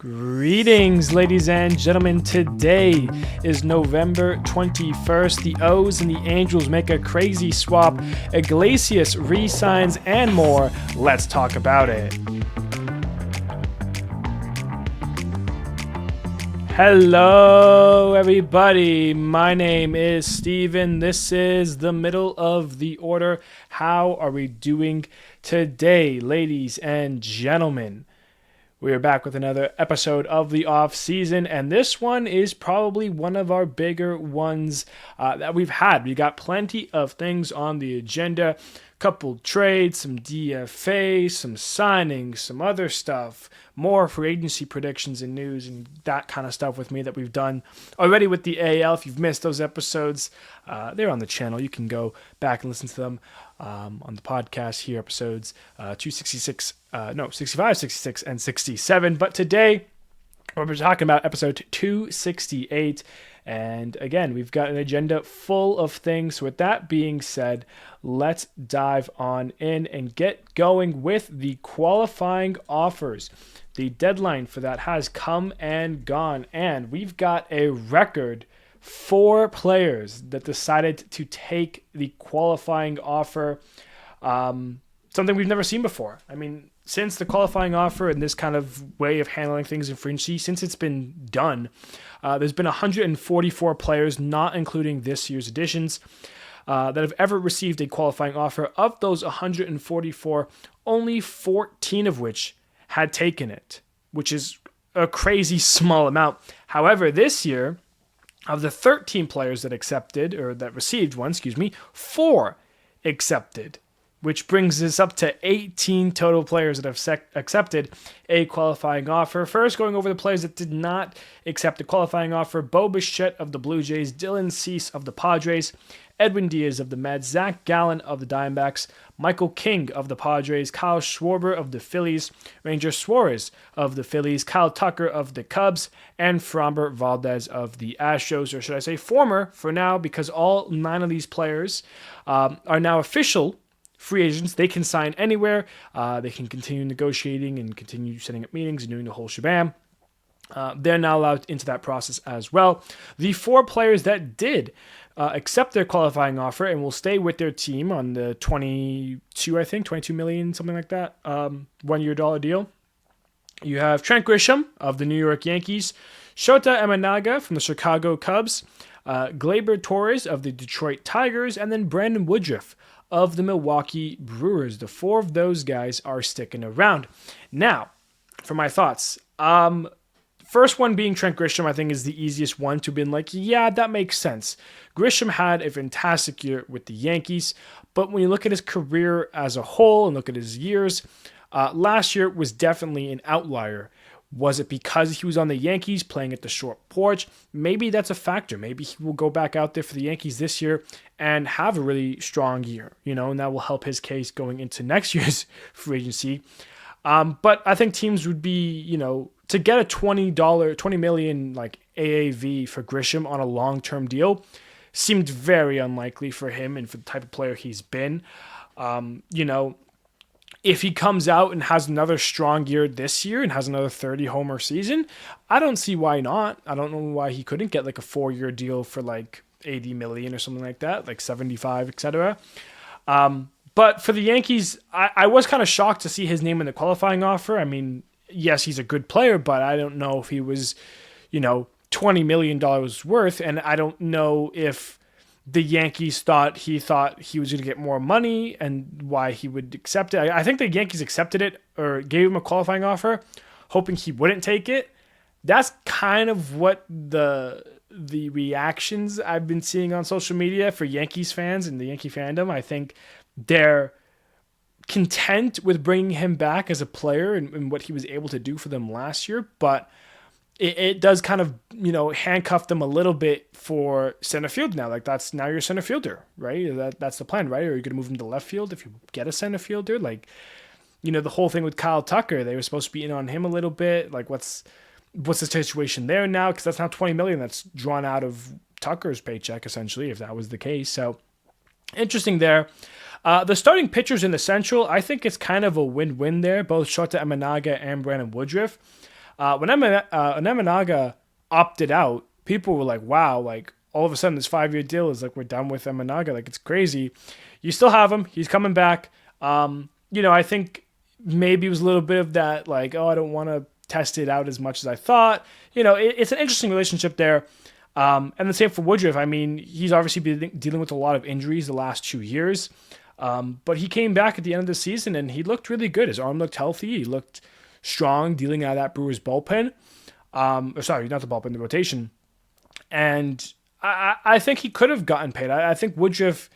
Greetings, ladies and gentlemen. Today is November 21st. The O's and the Angels make a crazy swap. Iglesias, Resigns, and more. Let's talk about it. Hello, everybody. My name is Steven. This is the middle of the order. How are we doing today, ladies and gentlemen? We are back with another episode of the off season, and this one is probably one of our bigger ones that we've had. We got plenty of things on the agenda, couple trades, some DFAs, some signings, some other stuff, more free agency predictions and news and that kind of stuff with me that we've done already with the AL. If you've missed those episodes, they're on the channel. You can go back and listen to them on the podcast here, episodes 65, 66, and 67. But today, we're talking about episode 268. And again, we've got an agenda full of things. So with that being said, let's dive on in and get going with the qualifying offers. The deadline for that has come and gone, and we've got a record 4 players that decided to take the qualifying offer, something we've never seen before. I mean, since the qualifying offer and this kind of way of handling things in free agency, since it's been done, there's been 144 players, not including this year's additions, that have ever received a qualifying offer. Of those 144, only 14 of which had taken it, which is a crazy small amount. However, this year, of the 13 players that accepted, or that received one, 4 accepted, which brings us up to 18 total players that have accepted a qualifying offer. First, going over the players that did not accept a qualifying offer: Bo Bichette of the Blue Jays, Dylan Cease of the Padres, Edwin Diaz of the Mets, Zach Gallen of the Diamondbacks, Michael King of the Padres, Kyle Schwarber of the Phillies, Ranger Suarez of the Phillies, Kyle Tucker of the Cubs, and Framber Valdez of the Astros, or should I say former for now, because all 9 of these players are now official free agents. They can sign anywhere. They can continue negotiating and continue setting up meetings and doing the whole shebang. They're now allowed into that process as well. The 4 players that did accept their qualifying offer and will stay with their team on the 22 million, something like that, $1-year deal. You have Trent Grisham of the New York Yankees, Shota Imanaga from the Chicago Cubs, Gleyber Torres of the Detroit Tigers, and then Brandon Woodruff of the Milwaukee Brewers. The 4 of those guys are sticking around. Now, for my thoughts, first one being Trent Grisham, I think is the easiest one to be like, yeah, that makes sense. Grisham had a fantastic year with the Yankees, but when you look at his career as a whole and look at his years, last year was definitely an outlier. Was it because he was on the Yankees playing at the short porch? Maybe that's a factor. Maybe he will go back out there for the Yankees this year and have a really strong year, and that will help his case going into next year's free agency. But I think teams would be, to get a $20 million like AAV for Grisham on a long-term deal seemed very unlikely for him and for the type of player he's been. If he comes out and has another strong year this year and has another 30-homer season, I don't see why not. I don't know why he couldn't get like a 4-year deal for like $80 million or something like that, like 75, etc. But for the Yankees, I was kind of shocked to see his name in the qualifying offer. I mean, yes, he's a good player, but I don't know if he was, $20 million worth. And I don't know if the Yankees thought he was going to get more money and why he would accept it. I think the Yankees accepted it or gave him a qualifying offer, hoping he wouldn't take it. That's kind of what the reactions I've been seeing on social media for Yankees fans and the Yankee fandom. I think they're content with bringing him back as a player and what he was able to do for them last year, but it does kind of, handcuff them a little bit for center field now. Like, that's now your center fielder, right? That's the plan, right? Or are you going to move him to left field if you get a center fielder? Like, the whole thing with Kyle Tucker, they were supposed to be in on him a little bit. Like, what's the situation there now? Because that's now $20 million that's drawn out of Tucker's paycheck, essentially, if that was the case. So, interesting there. The starting pitchers in the Central, I think it's kind of a win-win there, both Shota Imanaga and Brandon Woodruff. When Emenaga opted out, people were like, wow, like all of a sudden this 5-year deal is like, we're done with Emenaga. Like, it's crazy. You still have him. He's coming back. I think maybe it was a little bit of that, like, oh, I don't want to test it out as much as I thought. It's an interesting relationship there. And the same for Woodruff. I mean, he's obviously been dealing with a lot of injuries the last 2 years. But he came back at the end of the season and he looked really good. His arm looked healthy. He looked strong dealing out of that Brewers bullpen. Sorry, not the bullpen, the rotation. And I think he could have gotten paid. I think Woodruff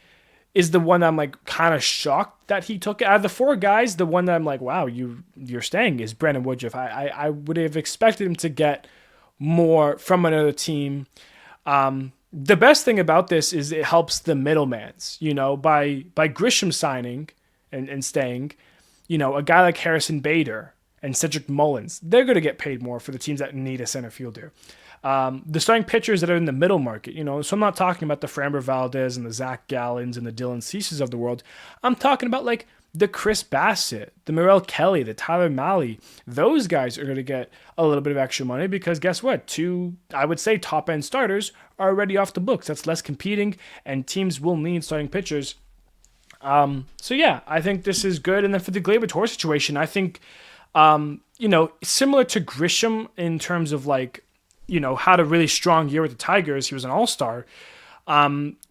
is the one I'm like kind of shocked that he took it. Out of the 4 guys, the one that I'm like, wow, you're staying is Brandon Woodruff. I would have expected him to get more from another team. The best thing about this is it helps the middlemans, by Grisham signing and staying, a guy like Harrison Bader and Cedric Mullins, they're going to get paid more for the teams that need a center fielder. The starting pitchers that are in the middle market, so I'm not talking about the Framber Valdez and the Zach Gallons and the Dylan Ceases of the world. I'm talking about like the Chris Bassett, the Morel Kelly, the Tyler Mahle. Those guys are going to get a little bit of extra money because guess what? 2, I would say, top-end starters are already off the books. That's less competing, and teams will need starting pitchers. So yeah, I think this is good. And then for the Gleyber Torres situation, I think, similar to Grisham in terms of like, had a really strong year with the Tigers. He was an all-star.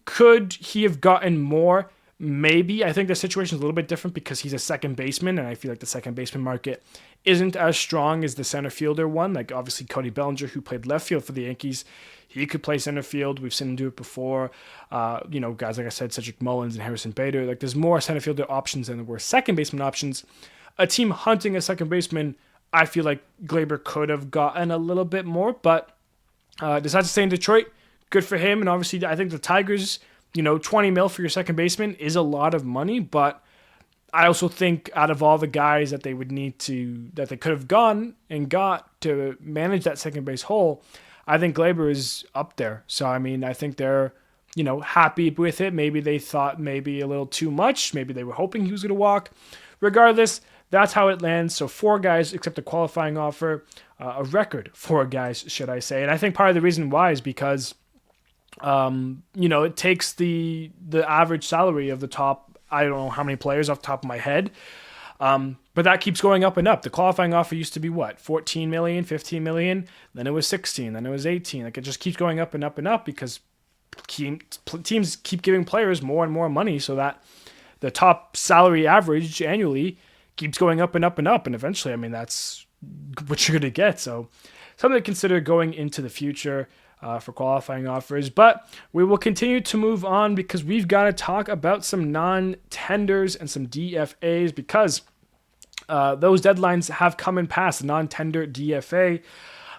Could he have gotten more? Maybe. I think the situation is a little bit different because he's a second baseman, and I feel like the second baseman market isn't as strong as the center fielder one. Like, obviously, Cody Bellinger, who played left field for the Yankees, he could play center field. We've seen him do it before. Guys, like I said, Cedric Mullins and Harrison Bader. Like, there's more center fielder options than there were second baseman options. A team hunting a second baseman, I feel like Gleyber could have gotten a little bit more, but decided to stay in Detroit. Good for him. And obviously, I think the Tigers, $20 million for your second baseman is a lot of money, but I also think out of all the guys that they would need that they could have gone and got to manage that second base hole, I think Gleyber is up there. So, I mean, I think they're, happy with it. Maybe they thought maybe a little too much. Maybe they were hoping he was going to walk. Regardless, that's how it lands. So 4 guys accept a qualifying offer, a record 4 guys, should I say. And I think part of the reason why is because it takes the average salary of the top, I don't know how many players off the top of my head, but that keeps going up and up. The qualifying offer used to be what, 14 million, 15 million, then it was 16, then it was 18. Like, it just keeps going up and up and up because teams keep giving players more and more money so that the top salary average annually keeps going up and up and up, and eventually, I mean, that's what you're going to get. So something to consider going into the future for qualifying offers. But we will continue to move on because we've got to talk about some non-tenders and some DFAs because those deadlines have come and passed. The non-tender DFA.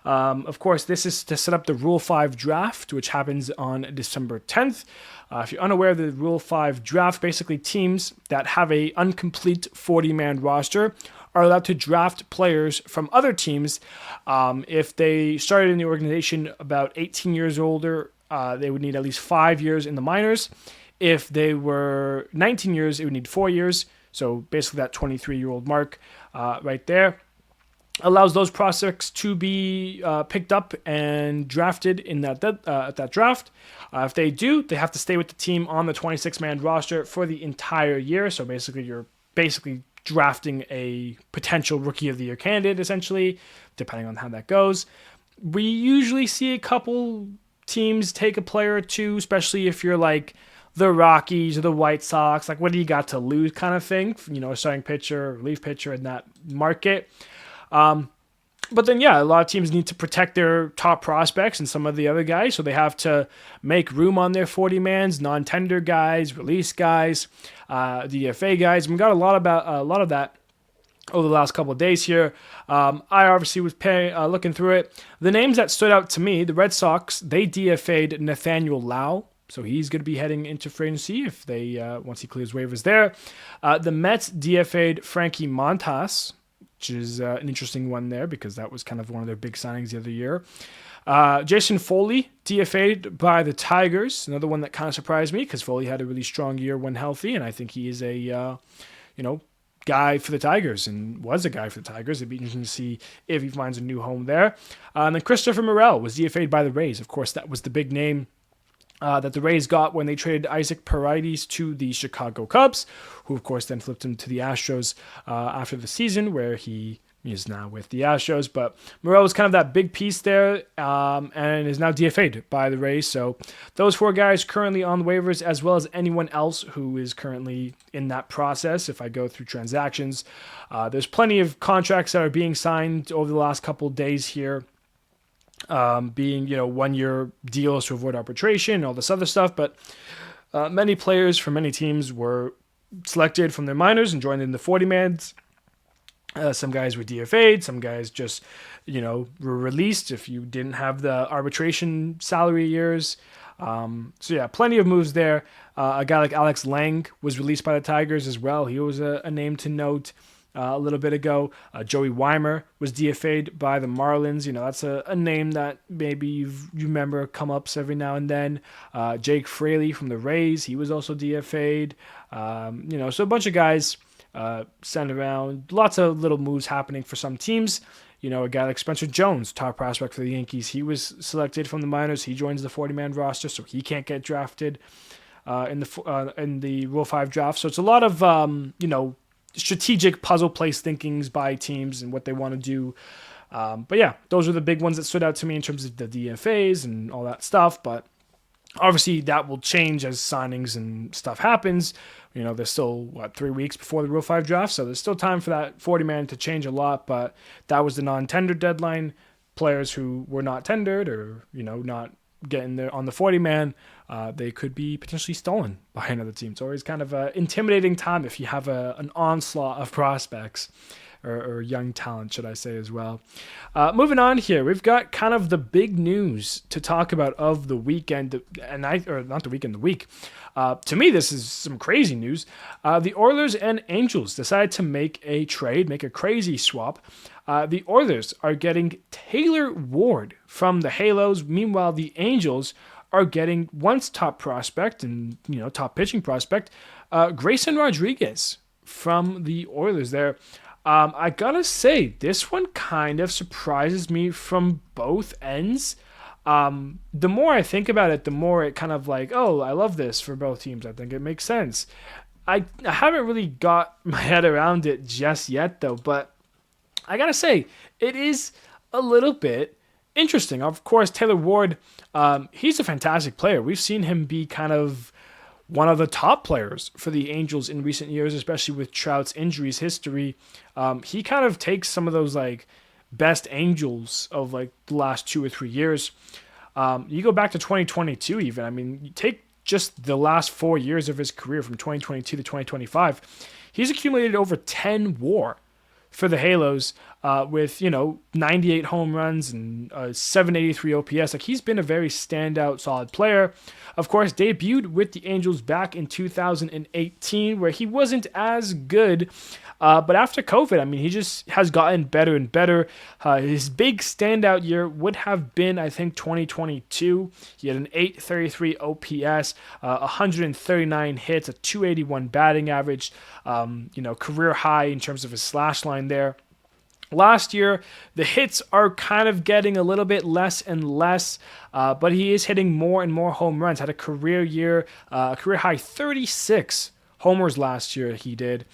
Of course, this is to set up the Rule 5 draft, which happens on December 10th. If you're unaware of the Rule 5 draft, basically teams that have a incomplete 40-man roster are allowed to draft players from other teams. If they started in the organization about 18 years older, they would need at least 5 years in the minors. If they were 19 years, it would need 4 years. So basically that 23-year-old mark right there allows those prospects to be picked up and drafted in at that draft. If they do, they have to stay with the team on the 26-man roster for the entire year. So basically, you're drafting a potential Rookie of the Year candidate, essentially, depending on how that goes. We usually see a couple teams take a player or two, especially if you're like the Rockies or the White Sox. Like, what do you got to lose kind of thing? A starting pitcher, relief pitcher in that market. But then, yeah, a lot of teams need to protect their top prospects and some of the other guys, so they have to make room on their 40-mans, non-tender guys, release guys, DFA guys. We got a lot of that over the last couple of days here. I obviously was looking through it. The names that stood out to me, the Red Sox, they DFA'd Nathaniel Lau, so he's going to be heading into free agency if they once he clears waivers there. The Mets DFA'd Frankie Montas, which is an interesting one there because that was kind of one of their big signings the other year. Jason Foley, DFA'd by the Tigers, another one that kind of surprised me because Foley had a really strong year when healthy, and I think he is a, guy for the Tigers and was a guy for the Tigers. It'd be interesting to see if he finds a new home there. And then Christopher Morel was DFA'd by the Rays. Of course, that was the big name that the Rays got when they traded Isaac Paredes to the Chicago Cubs, who, of course, then flipped him to the Astros after the season, where he is now with the Astros. But Morel was kind of that big piece there and is now DFA'd by the Rays. So those four guys currently on the waivers, as well as anyone else who is currently in that process. If I go through transactions, there's plenty of contracts that are being signed over the last couple of days here. Being 1-year deals to avoid arbitration and all this other stuff, but many players from many teams were selected from their minors and joined in the 40-mans. Some guys were DFA'd, some guys just were released if you didn't have the arbitration salary years. So yeah, plenty of moves there. A guy like Alex Lang was released by the Tigers as well. He was a name to note. A little bit ago, Joey Weimer was DFA'd by the Marlins. That's a name that maybe you remember come ups every now and then. Jake Fraley from the Rays, he was also DFA'd. So a bunch of guys sent around. Lots of little moves happening for some teams. A guy like Spencer Jones, top prospect for the Yankees, he was selected from the minors. He joins the 40-man roster, so he can't get drafted in the Rule 5 draft. So it's a lot of strategic puzzle place thinkings by teams and what they want to do. But yeah, those are the big ones that stood out to me in terms of the DFAs and all that stuff. But obviously that will change as signings and stuff happens. There's still, 3 weeks before the Rule 5 draft, so there's still time for that 40-man to change a lot. But that was the non-tender deadline. Players who were not tendered or, not getting there on the 40-man, they could be potentially stolen by another team. It's always kind of an intimidating time if you have an onslaught of prospects or young talent, should I say, as well. Moving on here, we've got kind of the big news to talk about of the weekend, the week. To me, this is some crazy news. The Orioles and Angels decided to make a trade, make a crazy swap. The Orioles are getting Taylor Ward from the Halos. Meanwhile, the Angels are getting once top prospect and top pitching prospect, Grayson Rodriguez from the Orioles there. I gotta say, this one kind of surprises me from both ends. The more I think about it, the more it kind of like, oh, I love this for both teams. I think it makes sense. I haven't really got my head around it just yet, though, but I gotta say, it is a little bit interesting. Of course, Taylor Ward, he's a fantastic player. We've seen him be kind of one of the top players for the Angels in recent years, especially with Trout's injuries history. He kind of takes some of those best Angels of the last 2 or 3 years. You go back to 2022 even. I mean, you take just the last 4 years of his career from 2022 to 2025. He's accumulated over 10 WAR for the Halos with, 98 home runs and 783 OPS. He's been a very standout, solid player. Of course, debuted with the Angels back in 2018, where he wasn't as good. But after COVID, he just has gotten better and better. His big standout year would have been, I think, 2022. He had an 833 OPS, 139 hits, a 281 batting average, career high in terms of his slash line there. Last year, the hits are kind of getting a little bit less and less, but he is hitting more and more home runs. Had a career year, career high 36 homers last year he did,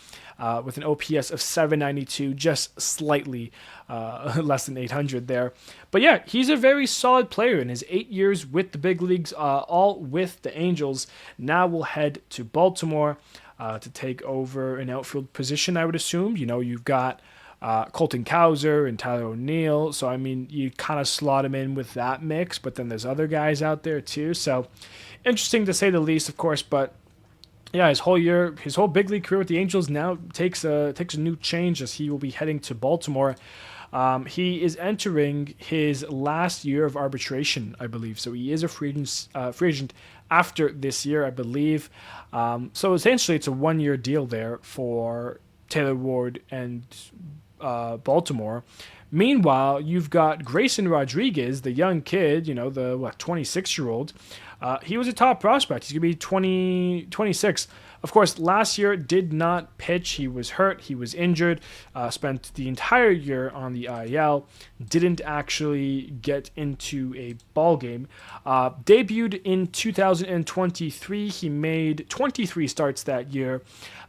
with an OPS of 792, just slightly less than 800 there. But yeah, he's a very solid player in his 8 years with the big leagues, all with the Angels. Now we'll head to Baltimore to take over an outfield position, I would assume. You've got Colton Cowser and Tyler O'Neill. So, you kind of slot him in with that mix, but then there's other guys out there too. So, interesting to say the least, of course. But yeah, his whole big league career with the Angels now takes a new change as he will be heading to Baltimore. He is entering his last year of arbitration, I believe. So he is a free agent after this year, I believe. So essentially, it's a 1-year deal there for Taylor Ward and Baltimore. Meanwhile, you've got Grayson Rodriguez, the young kid, the 26-year-old. He was a top prospect. He's going to be 26 Of course, last year did not pitch. He was hurt. He was injured. Spent the entire year on the IL. Didn't actually get into a ball game. Debuted in 2023. He made 23 starts that year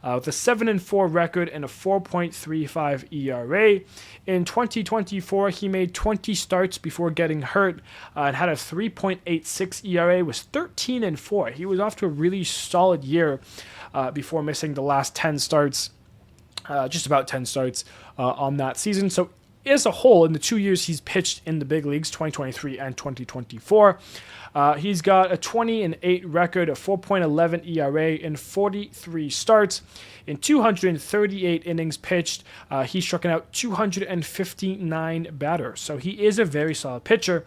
with a 7-4 record and a 4.35 ERA. In 2024, he made 20 starts before getting hurt and had a 3.86 ERA. Was 13-4. He was off to a really solid year before missing the last 10 starts, just about 10 starts on that season. So as a whole, in the 2 years he's pitched in the big leagues, 2023 and 2024, he's got a 20-8 record, a 4.11 ERA in 43 starts. In 238 innings pitched, he's stricken out 259 batters. So he is a very solid pitcher.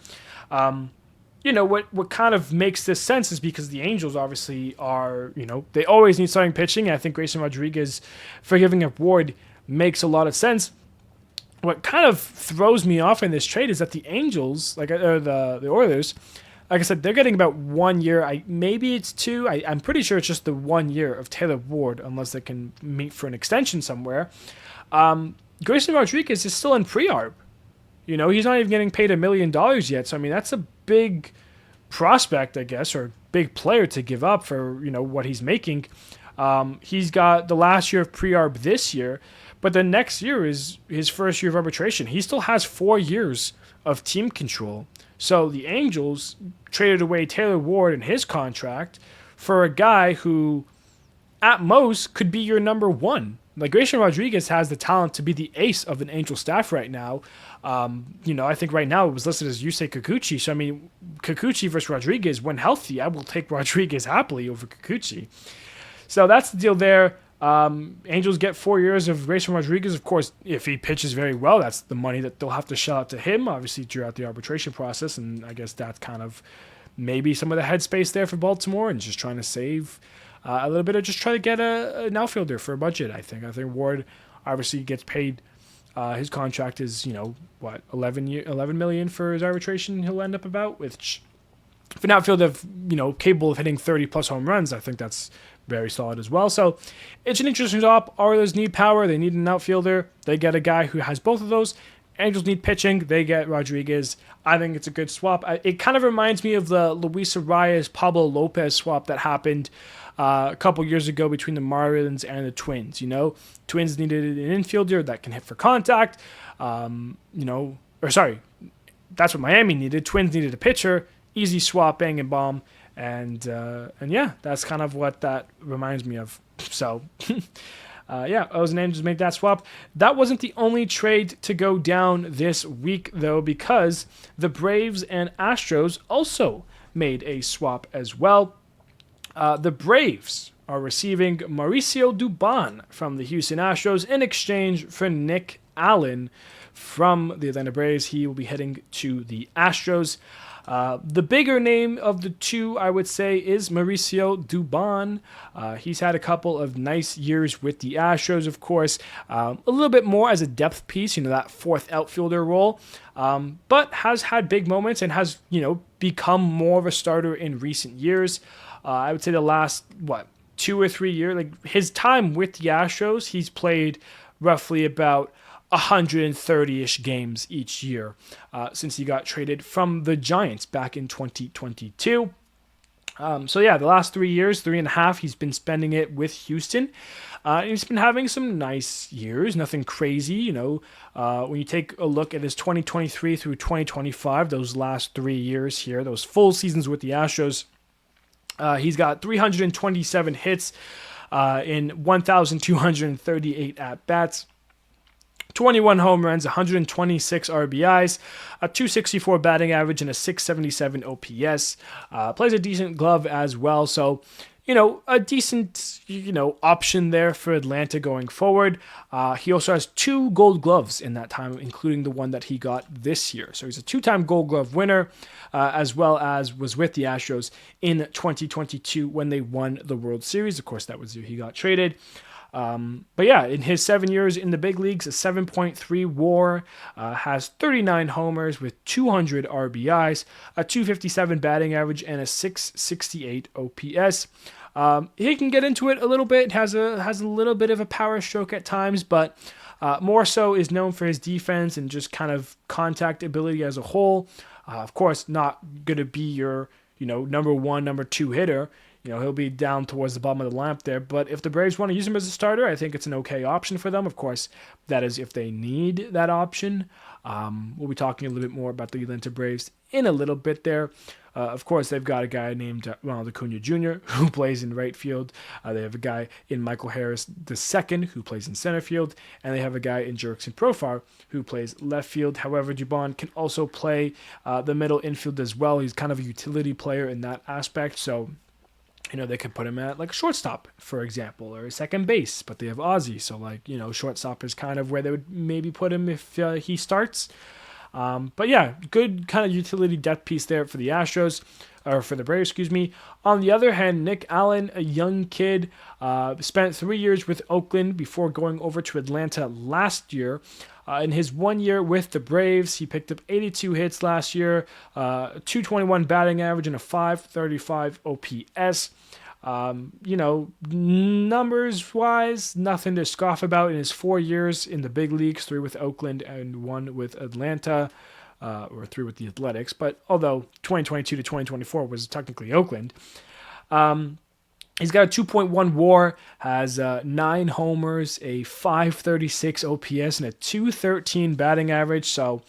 What kind of makes this sense is because the Angels obviously are, they always need starting pitching. And I think Grayson Rodriguez for giving up Ward makes a lot of sense. What kind of throws me off in this trade is that the Angels, the Orioles, like I said, they're getting about 1 year. Maybe it's 2. I'm pretty sure it's just the 1 year of Taylor Ward, unless they can meet for an extension somewhere. Grayson Rodriguez is still in pre-arb. He's not even getting paid $1 million yet. So, that's a big prospect, I guess, or big player to give up for, what he's making. He's got the last year of pre-arb this year, but the next year is his first year of arbitration. He still has 4 years of team control. So the Angels traded away Taylor Ward and his contract for a guy who, at most, could be your number one. Like, Grayson Rodriguez has the talent to be the ace of an Angel staff right now. I think right now it was listed as Yusei Kikuchi. So, Kikuchi versus Rodriguez, when healthy, I will take Rodriguez happily over Kikuchi. So that's the deal there. Angels get 4 years of Grayson Rodriguez. Of course, if he pitches very well, that's the money that they'll have to shell out to him, obviously, throughout the arbitration process. And I guess that's kind of maybe some of the headspace there for Baltimore and just trying to save a little bit of just try to get an outfielder for a budget, I think. I think Ward obviously gets paid. His contract is, $11 million for his arbitration he'll end up about, which for an outfielder, capable of hitting 30-plus home runs, I think that's very solid as well. So it's an interesting swap. Orioles need power. They need an outfielder. They get a guy who has both of those. Angels need pitching. They get Rodriguez. I think it's a good swap. It kind of reminds me of the Luis Arias, Pablo Lopez swap that happened a couple years ago between the Marlins and the Twins. Twins needed an infielder that can hit for contact. That's what Miami needed. Twins needed a pitcher. Easy swap, bang and bomb. And yeah, that's kind of what that reminds me of. So, O's and Angels make that swap. That wasn't the only trade to go down this week, though, because the Braves and Astros also made a swap as well. The Braves are receiving Mauricio Dubon from the Houston Astros in exchange for Nick Allen from the Atlanta Braves. He will be heading to the Astros. The bigger name of the two, I would say, is Mauricio Dubon. He's had a couple of nice years with the Astros, of course. A little bit more as a depth piece, that fourth outfielder role. But has had big moments and has, become more of a starter in recent years. I would say the last, 2 or 3 years, like his time with the Astros, he's played roughly about 130-ish games each year since he got traded from the Giants back in 2022. The last 3 years, 3.5, he's been spending it with Houston. He's been having some nice years, nothing crazy. When you take a look at his 2023 through 2025, those last 3 years here, those full seasons with the Astros, he's got 327 hits in 1,238 at-bats. 21 home runs, 126 RBIs, a 264 batting average, and a 677 OPS. Plays a decent glove as well. So, a decent, option there for Atlanta going forward. He also has 2 gold gloves in that time, including the one that he got this year. So he's a 2-time gold glove winner, as well as was with the Astros in 2022 when they won the World Series. Of course, that was the year he got traded. But yeah, in his 7 years in the big leagues, a 7.3 WAR, has 39 homers with 200 RBIs, a 257 batting average, and a 668 OPS. He can get into it a little bit. Has a little bit of a power stroke at times, but more so is known for his defense and just kind of contact ability as a whole. Of course, not going to be your number one, number two hitter. He'll be down towards the bottom of the lineup there. But if the Braves want to use him as a starter, I think it's an okay option for them. Of course, that is if they need that option. We'll be talking a little bit more about the Atlanta Braves in a little bit there. Of course, they've got a guy named Ronald Acuna Jr. who plays in right field. They have a guy in Michael Harris II who plays in center field. And they have a guy in Jurickson Profar who plays left field. However, Dubon can also play the middle infield as well. He's kind of a utility player in that aspect. So they could put him at like a shortstop, for example, or a second base, but they have Ozzy. So shortstop is kind of where they would maybe put him if he starts. But yeah, good kind of utility depth piece there for the Astros, or for the Braves, excuse me. On the other hand, Nick Allen, a young kid, spent 3 years with Oakland before going over to Atlanta last year. In his 1 year with the Braves, he picked up 82 hits last year, 221 batting average, and a 535 OPS. Numbers-wise, nothing to scoff about in his 4 years in the big leagues, 3 with Oakland and 1 with Atlanta, or 3 with the Athletics. But although 2022 to 2024 was technically Oakland, he's got a 2.1 WAR, has 9 homers, a 536 OPS, and a 213 batting average. So,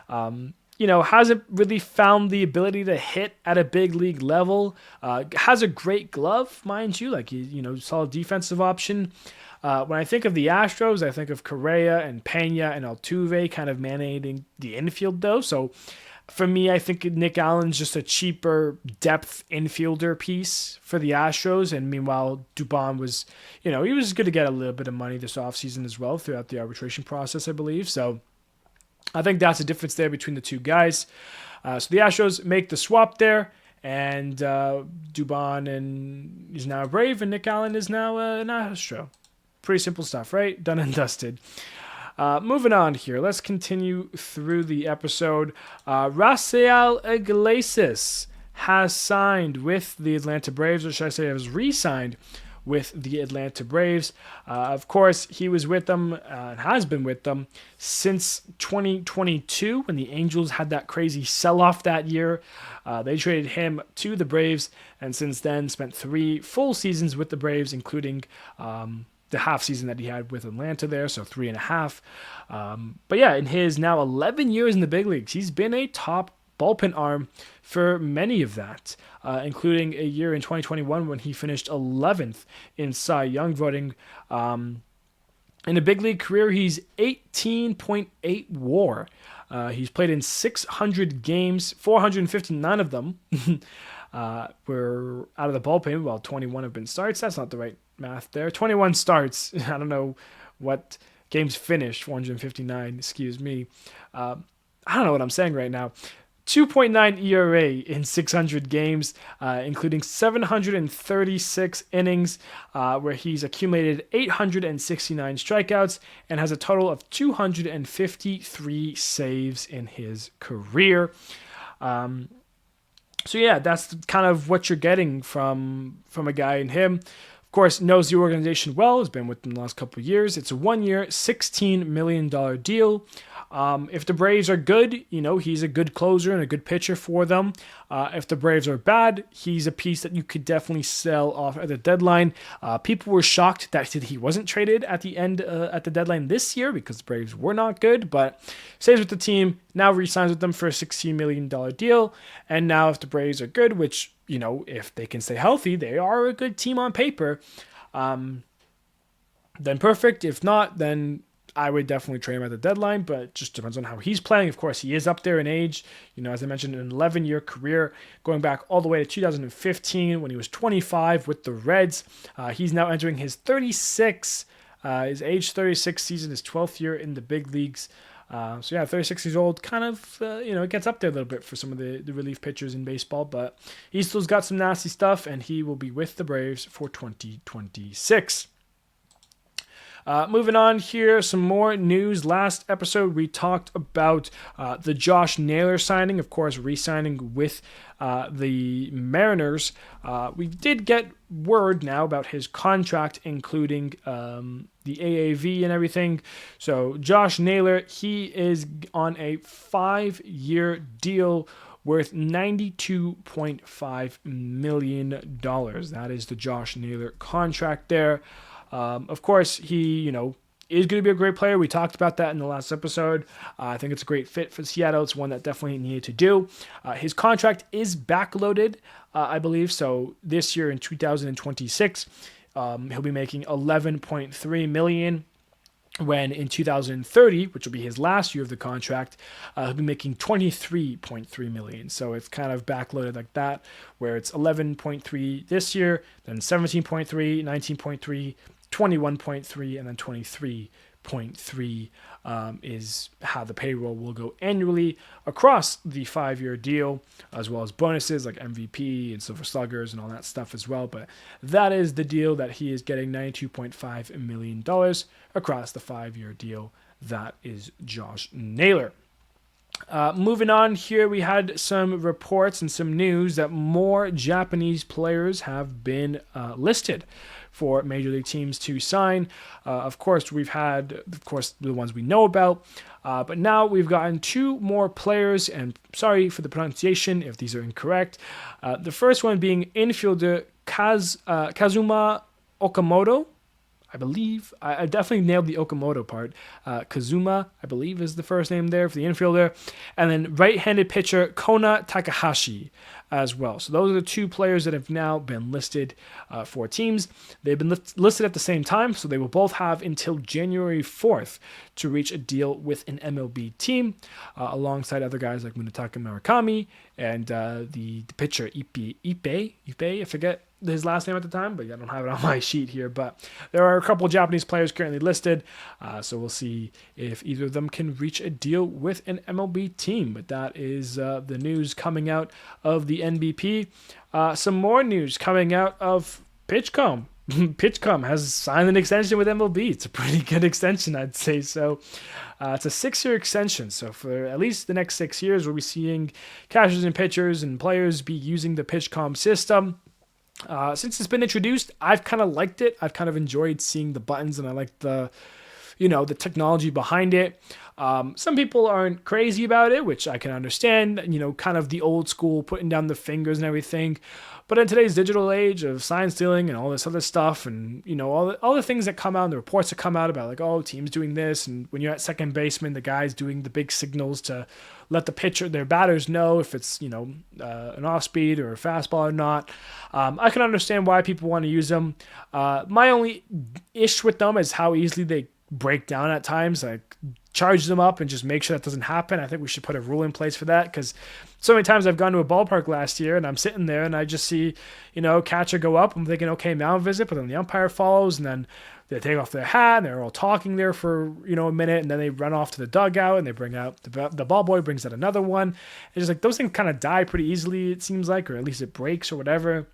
hasn't really found the ability to hit at a big league level. Has a great glove, mind you, solid defensive option. When I think of the Astros, I think of Correa and Pena and Altuve kind of managing the infield, though. So for me, I think Nick Allen's just a cheaper depth infielder piece for the Astros. And meanwhile, Dubon was, he was going to get a little bit of money this offseason as well throughout the arbitration process, I believe. So I think that's the difference there between the two guys. So the Astros make the swap there, and Dubon is now a Brave, and Nick Allen is now an Astro. Pretty simple stuff, right? Done and dusted. Moving on here, let's continue through the episode. Raisel Iglesias has signed with the Atlanta Braves, or should I say has re-signed with the Atlanta Braves. Of course, he was with them and has been with them since 2022 when the Angels had that crazy sell-off that year. They traded him to the Braves, and since then spent 3 full seasons with the Braves, including the half season that he had with Atlanta there, so 3.5. But yeah, in his now 11 years in the big leagues, he's been a top bullpen arm for many of that, including a year in 2021 when he finished 11th in Cy Young voting. In a big league career, he's 18.8 WAR. He's played in 600 games, 459 of them were out of the bullpen, while 21 have been starts. That's not the right math there. 21 starts. I don't know what games finished. 459, excuse me. I don't know what I'm saying right now. 2.9 ERA in 600 games, including 736 innings, where he's accumulated 869 strikeouts and has a total of 253 saves in his career. So yeah, that's kind of what you're getting from a guy in him. Of course, knows the organization well, has been with them the last couple of years. It's a 1-year, $16 million deal. If the Braves are good, he's a good closer and a good pitcher for them. If the Braves are bad, he's a piece that you could definitely sell off at the deadline. People were shocked that he wasn't traded at the end at the deadline this year because the Braves were not good, but stays with the team, now re-signs with them for a $16 million deal. And now if the Braves are good, which, if they can stay healthy, they are a good team on paper, then perfect. If not, then I would definitely trade him at the deadline, but it just depends on how he's playing. Of course, he is up there in age. As I mentioned, an 11-year career going back all the way to 2015 when he was 25 with the Reds. He's now entering his 36, his age 36 season, his 12th year in the big leagues. 36 years old, kind of, it gets up there a little bit for some of the relief pitchers in baseball, but he's still got some nasty stuff, and he will be with the Braves for 2026. Moving on here, some more news. Last episode, we talked about the Josh Naylor signing, of course, re-signing with the Mariners. We did get word now about his contract, including the AAV and everything. So Josh Naylor, he is on a 5-year deal worth $92.5 million. That is the Josh Naylor contract there. Of course, he, is going to be a great player. We talked about that in the last episode. I think it's a great fit for Seattle. It's one that definitely needed to do. His contract is backloaded, I believe. So this year in 2026, he'll be making $11.3 million. When in 2030, which will be his last year of the contract, he'll be making $23.3 million. So it's kind of backloaded like that, where it's 11.3 this year, then 17.3, 19.3, 21.3, and then 23.3 is how the payroll will go annually across the 5-year deal, as well as bonuses like MVP and Silver Sluggers and all that stuff as well. But that is the deal that he is getting, $92.5 million across the 5-year deal. That is Josh Naylor. Moving on here, we had some reports and some news that more Japanese players have been listed for major league teams to sign. Of course, we've had, the ones we know about, but now we've gotten 2 more players, and sorry for the pronunciation if these are incorrect. The first one being infielder Kazuma Okamoto. I believe. I definitely nailed the Okamoto part. Kazuma, I believe, is the first name there for the infielder. And then right-handed pitcher Kona Takahashi as well. So those are the 2 players that have now been listed for teams. They've been listed at the same time, so they will both have until January 4th to reach a deal with an MLB team, alongside other guys like Munetaka Murakami and the pitcher Ippei. I forget his last name at the time, but I don't have it on my sheet here. But there are a couple of Japanese players currently listed, so we'll see if either of them can reach a deal with an MLB team. But that is the news coming out of the NBP. Some more news coming out of Pitchcom. Pitchcom has signed an extension with MLB. It's a pretty good extension, I'd say. So it's a 6-year extension. So for at least the next 6 years, we'll be seeing catchers and pitchers and players be using the Pitchcom system. Since it's been introduced, I've kind of liked it. I've kind of enjoyed seeing the buttons, and I like the technology behind it. Some people aren't crazy about it, which I can understand, kind of the old school putting down the fingers and everything. But in today's digital age of sign stealing and all this other stuff, and all the things that come out and the reports that come out about like, oh, teams doing this, and when you're at second baseman, the guy's doing the big signals to let the pitcher, their batters, know if it's an off speed or a fastball or not. I can understand why people want to use them. My only issue with them is how easily they break down at times. Like, charge them up and just make sure that doesn't happen. I think we should put a rule in place for that, because so many times I've gone to a ballpark last year and I'm sitting there and I just see, catcher go up. I'm thinking, okay, mound visit, but then the umpire follows and then they take off their hat and they're all talking there for, a minute, and then they run off to the dugout and they bring out, the ball boy brings out another one. It's just like those things kind of die pretty easily, it seems like, or at least it breaks or whatever.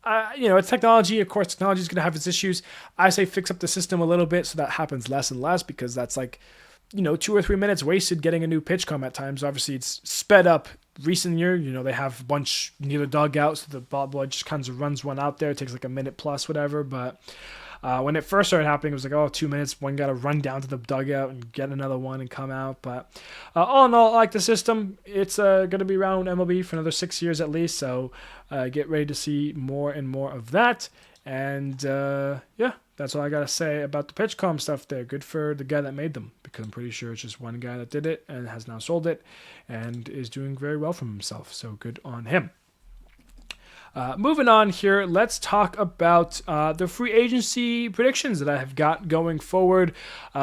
It's technology. Of course, technology is going to have its issues. I say fix up the system a little bit so that happens less and less, because that's like, 2 or 3 minutes wasted getting a new pitch at times. Obviously, it's sped up recent year. They have a bunch near the dugout, so the ball boy just kind of runs one out there. It takes like a minute plus, whatever. But when it first started happening, it was like, 2 minutes. One got to run down to the dugout and get another one and come out. But all in all, I like the system. It's going to be around MLB for another 6 years at least. So get ready to see more and more of that. And that's all I got to say about the Pitchcom stuff there. Good for the guy that made them, because I'm pretty sure it's just one guy that did it and has now sold it and is doing very well for himself. So good on him. Moving on here, let's talk about the free agency predictions that I have got going forward.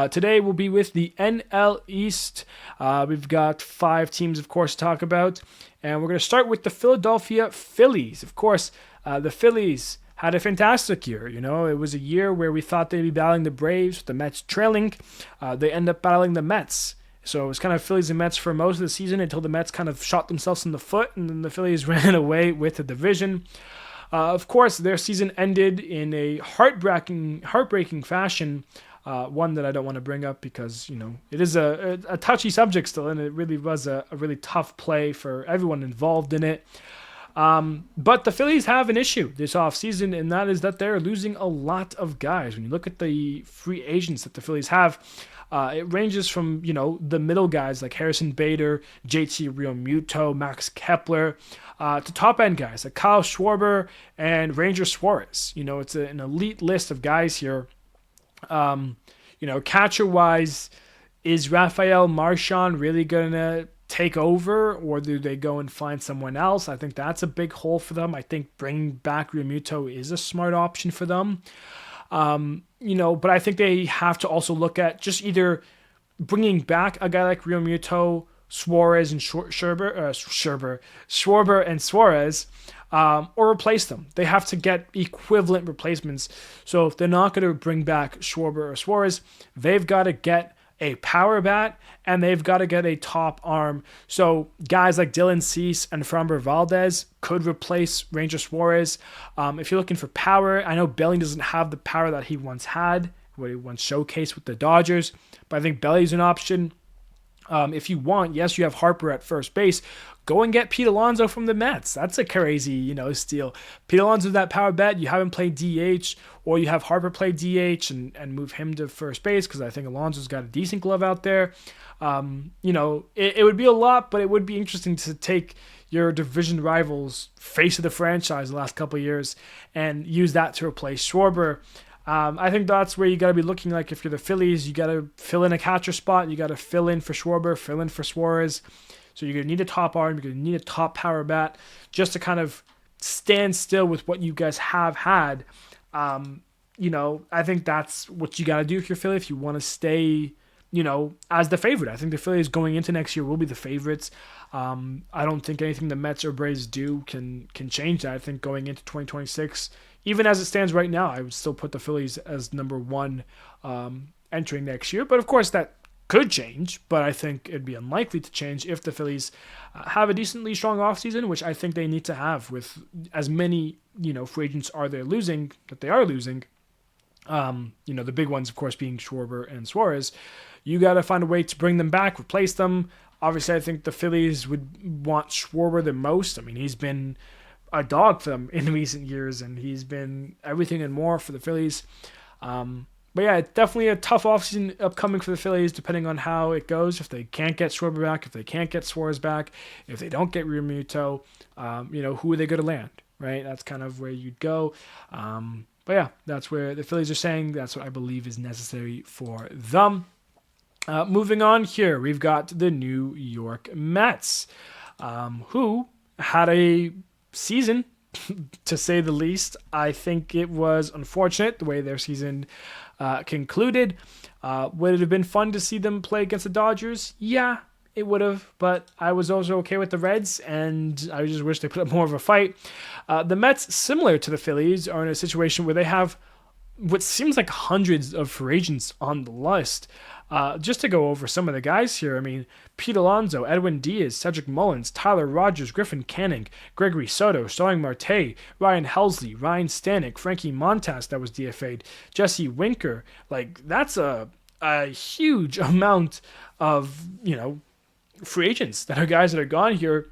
Today will be with the NL East. We've got 5 teams, of course, to talk about. And we're going to start with the Philadelphia Phillies. Of course, the Phillies had a fantastic year. It was a year where we thought they'd be battling the Braves, with the Mets trailing. They end up battling the Mets. So it was kind of Phillies and Mets for most of the season until the Mets kind of shot themselves in the foot, and then the Phillies ran away with the division. Of course, their season ended in a heartbreaking fashion. One that I don't want to bring up because, it is a touchy subject still, and it really was a really tough play for everyone involved in it. But the Phillies have an issue this offseason, and that is that they're losing a lot of guys. When you look at the free agents that the Phillies have, it ranges from, the middle guys like Harrison Bader, JT Realmuto, Max Kepler, to top end guys like Kyle Schwarber and Ranger Suarez. It's an elite list of guys here. Catcher wise, is Rafael Marchand really going to take over, or do they go and find someone else? I think that's a big hole for them. I think bringing back Realmuto is a smart option for them. But I think they have to also look at just either bringing back a guy like Realmuto, Suarez, and Schwarber and Suarez, or replace them. They have to get equivalent replacements. So if they're not going to bring back Schwarber or Suarez, they've got to get a power bat, and they've got to get a top arm. So guys like Dylan Cease and Framber Valdez could replace Ranger Suarez. If you're looking for power, I know Belling doesn't have the power that he once had, what he once showcased with the Dodgers, but I think Belling's an option. If you want, yes, you have Harper at first base. Go and get Pete Alonso from the Mets. That's a crazy, steal. Pete Alonso, that power bet, you have him play DH, or you have Harper play DH and move him to first base, because I think Alonso's got a decent glove out there. It would be a lot, but it would be interesting to take your division rivals, face of the franchise the last couple of years, and use that to replace Schwarber. I think that's where you got to be looking. Like if you're the Phillies, you got to fill in a catcher spot. You got to fill in for Schwarber, fill in for Suarez. So you're going to need a top arm. You're going to need a top power bat just to kind of stand still with what you guys have had. I think that's what you got to do if you're Philly, if you want to stay, as the favorite. I think the Phillies going into next year will be the favorites. I don't think anything the Mets or Braves do can change that. I think going into 2026, even as it stands right now, I would still put the Phillies as number one entering next year. But of course, that could change, but I think it'd be unlikely to change if the Phillies have a decently strong offseason, which I think they need to have with as many, free agents they are losing. The big ones, of course, being Schwarber and Suarez. You got to find a way to bring them back, replace them. Obviously, I think the Phillies would want Schwarber the most. I mean, he's been a dog for them in recent years, and he's been everything and more for the Phillies. But yeah, it's definitely a tough offseason upcoming for the Phillies, depending on how it goes. If they can't get Schwarber back, if they can't get Suarez back, if they don't get Realmuto, who are they going to land, right? That's kind of where you'd go. But yeah, that's where the Phillies are saying that's what I believe is necessary for them. Moving on here, we've got the New York Mets, who had a season, to say the least. I think it was unfortunate the way their season concluded. Would it have been fun to see them play against the Dodgers? Yeah, it would have, but I was also okay with the Reds, and I just wish they put up more of a fight. The Mets, similar to the Phillies, are in a situation where they have what seems like hundreds of free agents on the list. Just to go over some of the guys here, I mean, Pete Alonso, Edwin Diaz, Cedric Mullins, Tyler Rogers, Griffin Canning, Gregory Soto, Starling Marte, Ryan Helsley, Ryan Stanek, Frankie Montas that was DFA'd, Jesse Winker. Like, that's a huge amount of, free agents that are guys that are gone here.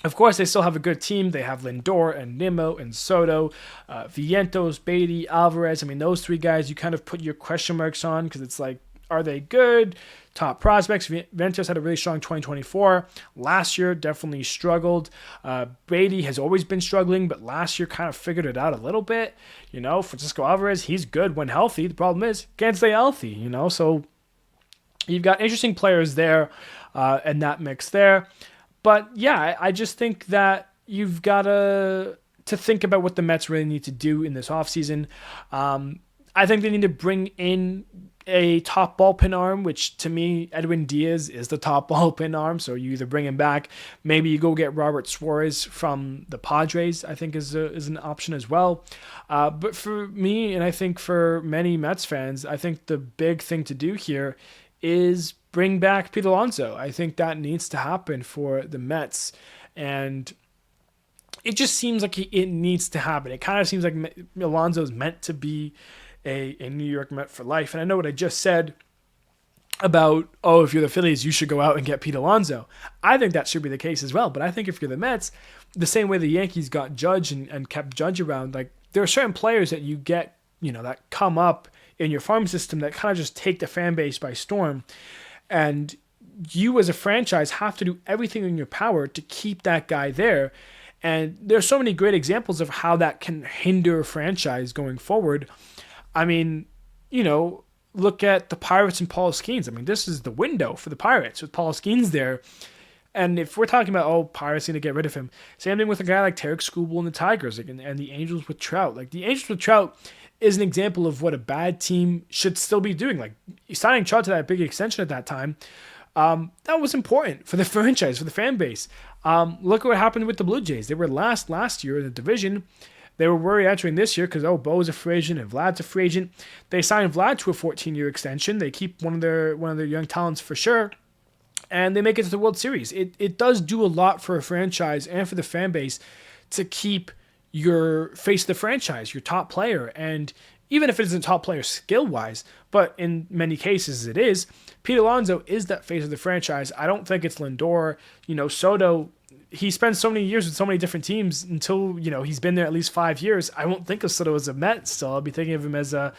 Of course, they still have a good team. They have Lindor and Nimmo and Soto, Vientos, Beatty, Alvarez. I mean, those three guys you kind of put your question marks on because it's like, are they good? Top prospects. Vientos had a really strong 2024. Last year, definitely struggled. Beatty has always been struggling, but last year kind of figured it out a little bit. Francisco Alvarez, he's good when healthy. The problem is, can't stay healthy, So you've got interesting players there and that mix there. But yeah, I just think that you've got to think about what the Mets really need to do in this offseason. I think they need to bring in a top ballpin arm, which to me, Edwin Diaz is the top ballpin arm. So you either bring him back, maybe you go get Robert Suarez from the Padres, I think is an option as well. But for me, and I think for many Mets fans, I think the big thing to do here is bring back Pete Alonso. I think that needs to happen for the Mets. And it just seems like it needs to happen. It kind of seems like Alonso's meant to be a New York Met for life. And I know what I just said about, oh, if you're the Phillies, you should go out and get Pete Alonso. I think that should be the case as well. But I think if you're the Mets, the same way the Yankees got Judge and kept Judge around, like there are certain players that you get, that come up in your farm system that kind of just take the fan base by storm. And you as a franchise have to do everything in your power to keep that guy there. And there's so many great examples of how that can hinder a franchise going forward. I mean, look at the Pirates and Paul Skeens. I mean, this is the window for the Pirates with Paul Skeens there. And if we're talking about, Pirates going to get rid of him, same thing with a guy like Tarek Skubal and the Tigers, and the Angels with Trout. Like, the Angels with Trout is an example of what a bad team should still be doing. Like, signing Trout to that big extension at that time, that was important for the franchise, for the fan base. Look at what happened with the Blue Jays. They were last year in the division. They were worried entering this year because, Bo's a free agent and Vlad's a free agent. They signed Vlad to a 14-year extension. They keep one of their young talents for sure. And they make it to the World Series. It does do a lot for a franchise and for the fan base to keep your face of the franchise, your top player. And even if it isn't top player skill-wise, but in many cases it is, Pete Alonso is that face of the franchise. I don't think it's Lindor. Soto, he spends so many years with so many different teams until, he's been there at least 5 years. I won't think of Soto as a Met still. I'll be thinking of him as a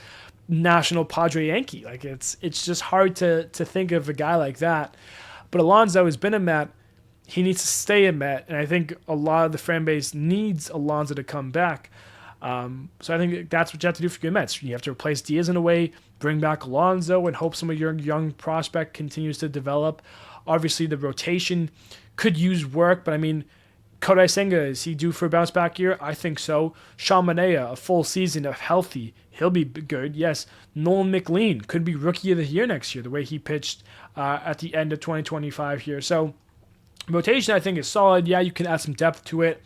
national Padre Yankee. Like, it's just hard to think of a guy like that. But Alonso has been a Met. He needs to stay a Met. And I think a lot of the fan base needs Alonso to come back. So I think that's what you have to do for your Mets. You have to replace Diaz in a way, bring back Alonso, and hope some of your young prospect continues to develop. Obviously, the rotation could use work, but I mean, Kodai Senga, is he due for a bounce back year? I think so. Sean Manaea, a full season of healthy, he'll be good. Yes, Nolan McLean could be Rookie of the Year next year, the way he pitched at the end of 2025 here. So rotation, I think, is solid. Yeah, you can add some depth to it.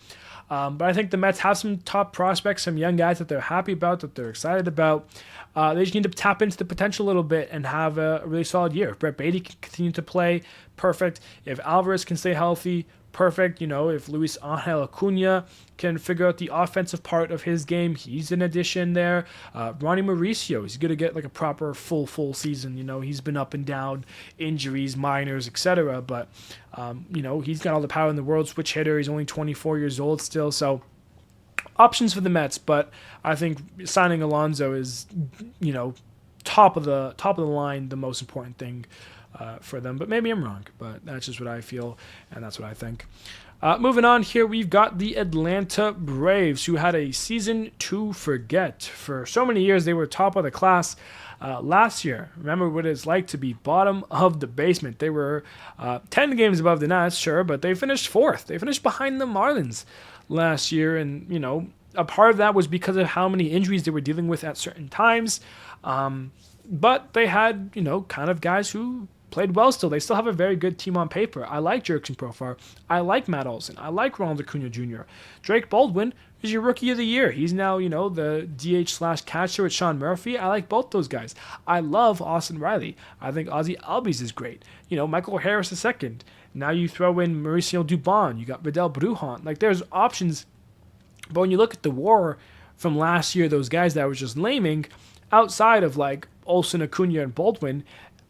But I think the Mets have some top prospects, some young guys that they're happy about, that they're excited about. They just need to tap into the potential a little bit and have a really solid year. If Brett Beatty can continue to play, perfect. If Alvarez can stay healthy, perfect. If Luis Angel Acuna can figure out the offensive part of his game, he's an addition there. Ronnie Mauricio, he's going to get like a proper full season. He's been up and down, injuries, minors, etc. But, he's got all the power in the world, switch hitter. He's only 24 years old still. So options for the Mets, but I think signing Alonso is, top of the line, the most important thing for them. But maybe I'm wrong, but that's just what I feel, and that's what I think. Moving on here, we've got the Atlanta Braves, who had a season to forget. For so many years, they were top of the class. Last year, remember what it's like to be bottom of the basement. They were 10 games above the Nats, sure, but they finished fourth. They finished behind the Marlins last year, and, a part of that was because of how many injuries they were dealing with at certain times. But they had, kind of guys who played well still. They still have a very good team on paper. I like Jurickson Profar. I like Matt Olson. I like Ronald Acuna Jr. Drake Baldwin is your Rookie of the Year. He's now, the DH/catcher with Sean Murphy. I like both those guys. I love Austin Riley. I think Ozzie Albies is great. Michael Harris II. Now you throw in Mauricio Dubon. You got Vidal Brujan. Like, there's options. But when you look at the WAR from last year, those guys that I was just naming, outside of like Olsen, Acuna, and Baldwin,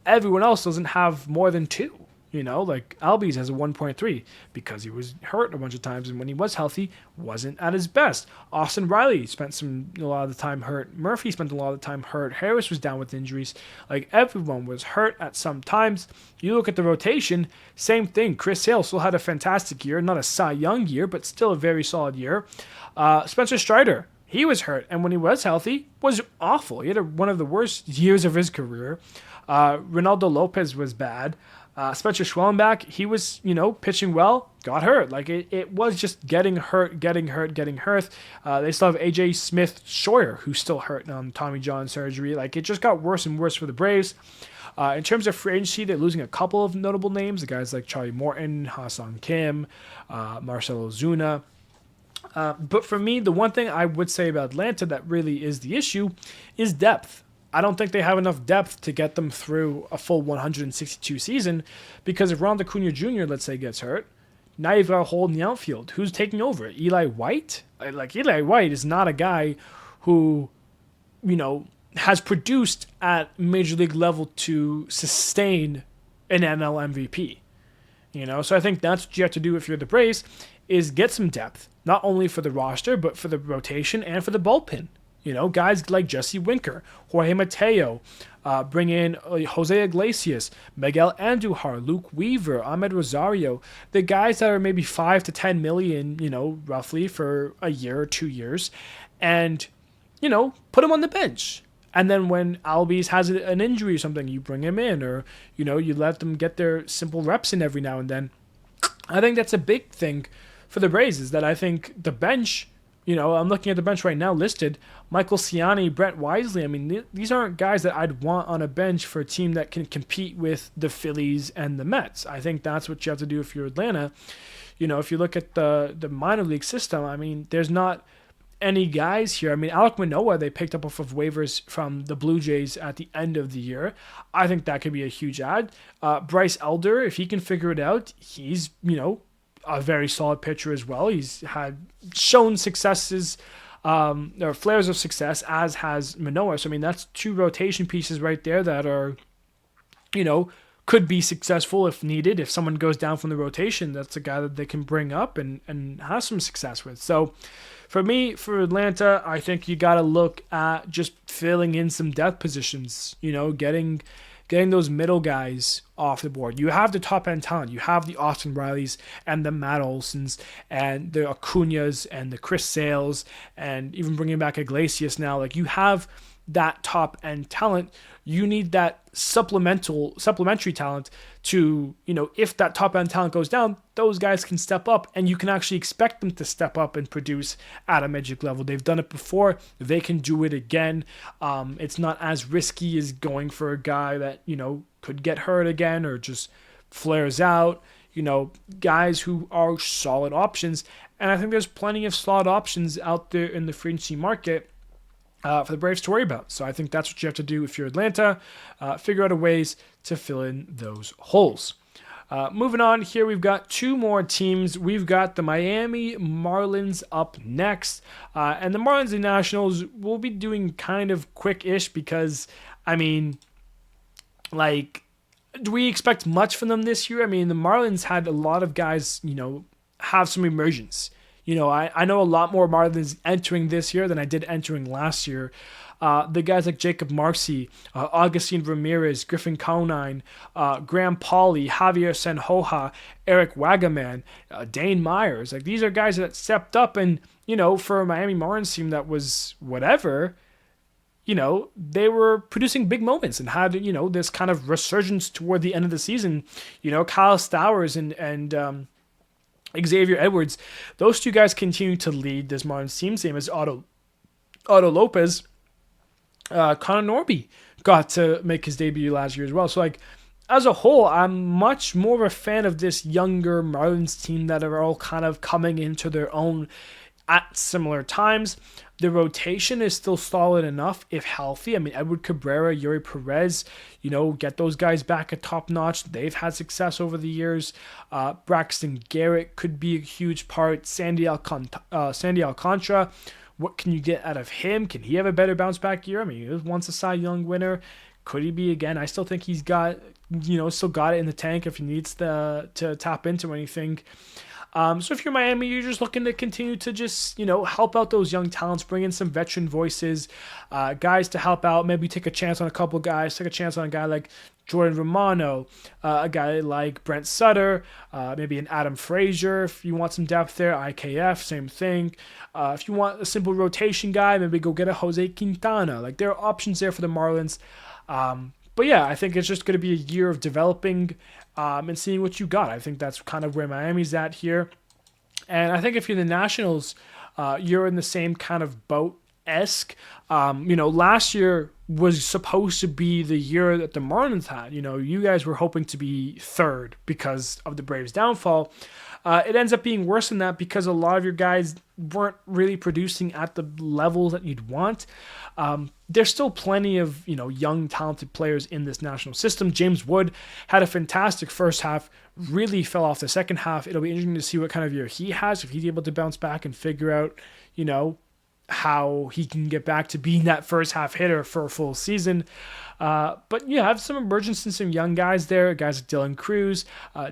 everyone else doesn't have more than 2. Like Albies has a 1.3 because he was hurt a bunch of times, and when he was healthy, wasn't at his best. Austin Riley spent a lot of the time hurt. Murphy spent a lot of the time hurt. Harris was down with injuries. Like, everyone was hurt at some times. You look at the rotation, same thing. Chris Sale still had a fantastic year, not a Cy Young year, but still a very solid year. Spencer Strider, he was hurt, and when he was healthy, was awful. He had one of the worst years of his career. Ronaldo Lopez was bad. Spencer Schwellenbach, he was, pitching well, got hurt. Like, it was just getting hurt. They still have AJ Smith-Shawyer, who's still hurt on Tommy John surgery. Like, it just got worse and worse for the Braves. In terms of free agency, they're losing a couple of notable names. The guys like Charlie Morton, Ha-Sung Kim, Marcelo Ozuna. But for me, the one thing I would say about Atlanta that really is the issue is depth. I don't think they have enough depth to get them through a full 162 season, because if Ronald Acuna Jr., let's say, gets hurt, Now you've got a hole in the outfield. Who's taking over? Eli White? Like, Eli White is not a guy who, has produced at major league level to sustain an NL MVP. So I think that's what you have to do if you're the Braves, is get some depth, not only for the roster, but for the rotation and for the bullpen. Guys like Jesse Winker, Jorge Mateo, bring in Jose Iglesias, Miguel Andujar, Luke Weaver, Ahmed Rosario, the guys that are maybe 5 to 10 million, roughly for a year or 2 years, and, put them on the bench. And then when Albies has an injury or something, you bring him in, or, you let them get their simple reps in every now and then. I think that's a big thing for the Braves, is that I think the bench, I'm looking at the bench right now listed, Michael Ciani, Brett Wisely. I mean, these aren't guys that I'd want on a bench for a team that can compete with the Phillies and the Mets. I think that's what you have to do if you're Atlanta. If you look at the minor league system, I mean, there's not any guys here. I mean, Alek Manoah, they picked up off of waivers from the Blue Jays at the end of the year. I think that could be a huge add. Bryce Elder, if he can figure it out, he's, a very solid pitcher as well. He's had shown successes, or flares of success, as has Manoah. So, I mean, that's 2 rotation pieces right there that are, could be successful if needed. If someone goes down from the rotation, that's a guy that they can bring up and have some success with. So, for me, for Atlanta, I think you got to look at just filling in some depth positions, getting those middle guys off the board. You have the top end talent. You have the Austin Rileys and the Matt Olsons and the Acuñas and the Chris Sales, and even bringing back Iglesias now. Like, you have that top end talent. You need that supplementary talent to, if that top end talent goes down, those guys can step up, and you can actually expect them to step up and produce at a major level. They've done it before. They can do it again. It's not as risky as going for a guy that, could get hurt again or just flares out. Guys who are solid options. And I think there's plenty of slot options out there in the free agency market for the Braves to worry about. So I think that's what you have to do if you're Atlanta. Figure out a ways to fill in those holes. Moving on here, we've got 2 more teams. We've got the Miami Marlins up next. And the Marlins and Nationals will be doing kind of quick-ish because, I mean, do we expect much from them this year? I mean, the Marlins had a lot of guys, have some emergence. I know a lot more Marlins entering this year than I did entering last year. The guys like Jacob Marcy, Augustine Ramirez, Griffin Conine, Graham Pauley, Javier Senhoja, Eric Wagaman, Dane Myers. Like, these are guys that stepped up, and, for a Miami Marlins team that was whatever, they were producing big moments and had, this kind of resurgence toward the end of the season. Kyle Stowers and Xavier Edwards, those 2 guys continue to lead this Marlins team, same as Otto Lopez. Connor Norby got to make his debut last year as well. So, as a whole, I'm much more of a fan of this younger Marlins team that are all kind of coming into their own at similar times. The rotation is still solid enough if healthy. I mean, Edward Cabrera, Yuri Perez, get those guys back at top notch. They've had success over the years. Braxton Garrett could be a huge part. Sandy Alcantara, what can you get out of him? Can he have a better bounce back year? I mean, he was once a Cy Young winner. Could he be again? I still think he's got, still got it in the tank if he needs to tap into anything. So if you're Miami, you're just looking to continue to just, help out those young talents, bring in some veteran voices, guys to help out, maybe take a chance on a couple guys, take a chance on a guy like Jordan Romano, a guy like Brent Sutter, maybe an Adam Frazier if you want some depth there, IKF, same thing. If you want a simple rotation guy, maybe go get a Jose Quintana. Like, there are options there for the Marlins. But yeah, I think it's just going to be a year of developing and seeing what you got. I think that's kind of where Miami's at here. And I think if you're the Nationals, you're in the same kind of boat-esque. Last year was supposed to be the year that the Marlins had. You guys were hoping to be third because of the Braves' downfall. it ends up being worse than that because a lot of your guys weren't really producing at the level that you'd want. There's still plenty of young, talented players in this national system. James Wood had a fantastic first half, really fell off the second half. It'll be interesting to see what kind of year he has, if he's able to bounce back and figure out, how he can get back to being that first half hitter for a full season. But you have some emergence and some young guys there, guys like Dylan Cruz,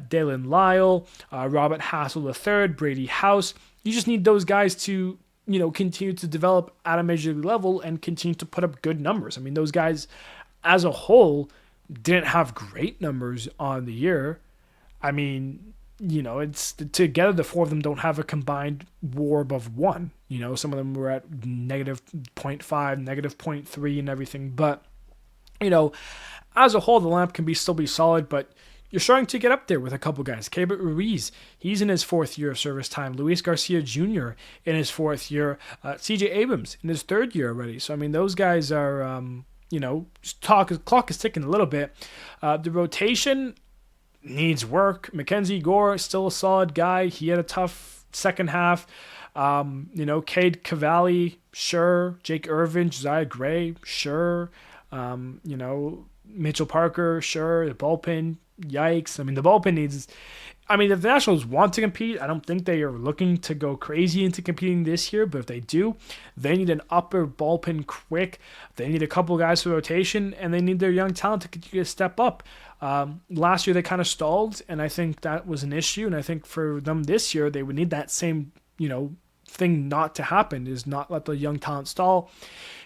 Dalen Lyle, Robert Hassel III, Brady House. You just need those guys to, continue to develop at a major league level and continue to put up good numbers. I mean, those guys as a whole didn't have great numbers on the year. I mean, it's together, the four of them don't have a combined WAR above 1. Some of them were at -0.5, -0.3 and everything. But, as a whole, the lineup can still be solid, but you're starting to get up there with a couple guys. Keibert Ruiz, he's in his 4th year of service time. Luis Garcia Jr. in his 4th year. CJ Abrams in his 3rd year already. So, I mean, those guys are, clock is ticking a little bit. The rotation needs work. Mackenzie Gore, still a solid guy. He had a tough second half. Cade Cavalli, sure. Jake Irvin, Josiah Gray, sure. Mitchell Parker, sure. The bullpen, yikes. I mean, the bullpen needs... I mean, if the Nationals want to compete, I don't think they are looking to go crazy into competing this year, but if they do, they need an upper bullpen quick. They need a couple guys for rotation, and they need their young talent to continue to step up. Last year, they kind of stalled, and I think that was an issue, and I think for them this year, they would need that same, thing not to happen, is not let the young talent stall.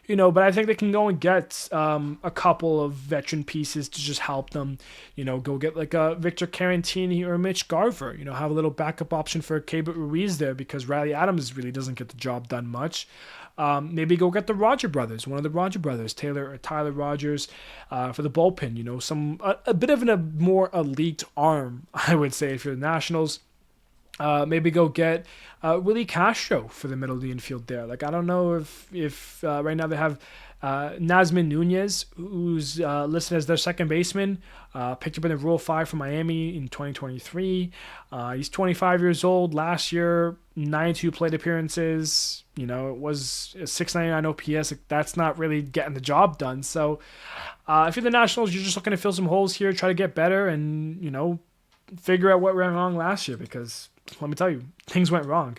But I think they can go and get a couple of veteran pieces to just help them, go get like a Victor Carantini or Mitch Garver, have a little backup option for Keibert Ruiz there because Riley Adams really doesn't get the job done much. Maybe go get the Roger brothers, one of the Roger brothers, Tyler Rogers, for the bullpen, a bit of a more elite arm, I would say, if you're the Nationals. Maybe go get Willie Castro for the middle of the infield there. Like, I don't know if right now they have Nazmin Nunez, who's listed as their second baseman, picked up in the Rule 5 from Miami in 2023. He's 25 years old. Last year, 92 plate appearances. It was a 699 OPS. Like, that's not really getting the job done. So if you're the Nationals, you're just looking to fill some holes here, try to get better, and, figure out what went wrong last year because... let me tell you, things went wrong.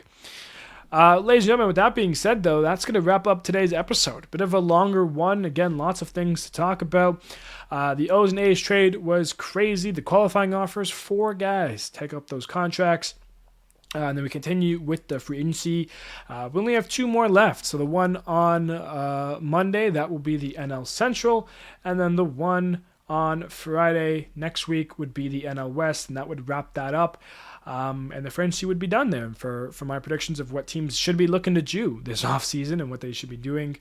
Ladies and gentlemen, with that being said, though, that's going to wrap up today's episode. Bit of a longer one. Again, lots of things to talk about. The O's and A's trade was crazy. The qualifying offers, 4 guys take up those contracts. And then we continue with the free agency. We only have 2 more left. So the one on Monday, that will be the NL Central. And then the one on Friday next week would be the NL West. And that would wrap that up. And the Frenchie would be done there for my predictions of what teams should be looking to do this offseason and what they should be doing.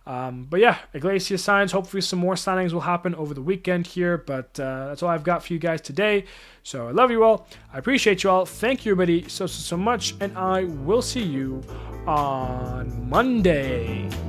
But yeah, Iglesias signs. Hopefully some more signings will happen over the weekend here. But that's all I've got for you guys today. So I love you all. I appreciate you all. Thank you, everybody, so much. And I will see you on Monday.